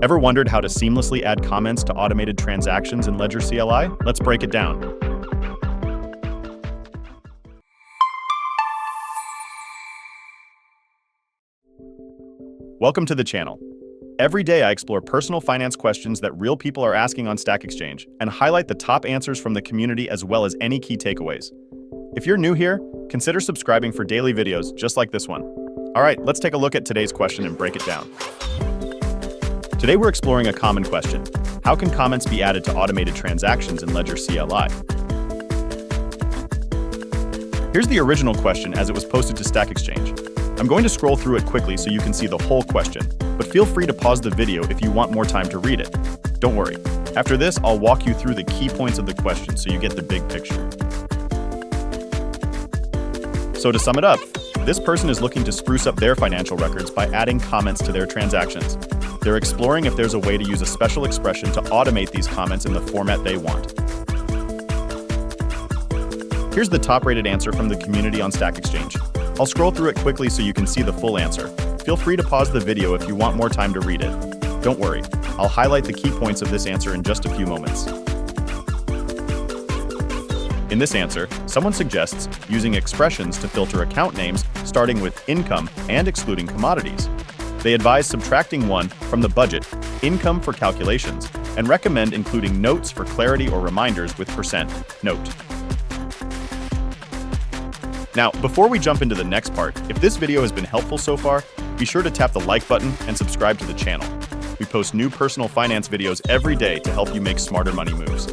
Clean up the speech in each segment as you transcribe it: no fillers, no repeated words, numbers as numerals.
Ever wondered how to seamlessly add comments to automated transactions in Ledger CLI? Let's break it down. Welcome to the channel. Every day I explore personal finance questions that real people are asking on Stack Exchange and highlight the top answers from the community as well as any key takeaways. If you're new here, consider subscribing for daily videos just like this one. All right, let's take a look at today's question and break it down. Today we're exploring a common question. How can comments be added to automated transactions in Ledger CLI? Here's the original question as it was posted to Stack Exchange. I'm going to scroll through it quickly so you can see the whole question, but feel free to pause the video if you want more time to read it. Don't worry. After this, I'll walk you through the key points of the question so you get the big picture. So to sum it up, this person is looking to spruce up their financial records by adding comments to their transactions. They're exploring if there's a way to use a special expression to automate these comments in the format they want. Here's the top-rated answer from the community on Stack Exchange. I'll scroll through it quickly so you can see the full answer. Feel free to pause the video if you want more time to read it. Don't worry, I'll highlight the key points of this answer in just a few moments. In this answer, someone suggests using expressions to filter account names starting with income and excluding commodities. They advise subtracting one from the budget, income for calculations, and recommend including notes for clarity or reminders with %note. Now, before we jump into the next part, if this video has been helpful so far, be sure to tap the like button and subscribe to the channel. We post new personal finance videos every day to help you make smarter money moves.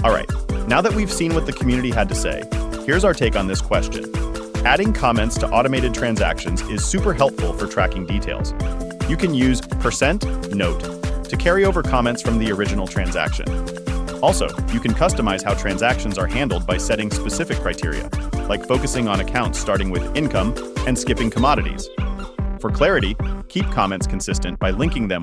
All right, now that we've seen what the community had to say, here's our take on this question. Adding comments to automated transactions is super helpful for tracking details. You can use %note to carry over comments from the original transaction. Also, you can customize how transactions are handled by setting specific criteria, like focusing on accounts starting with income and skipping commodities. For clarity, keep comments consistent by linking them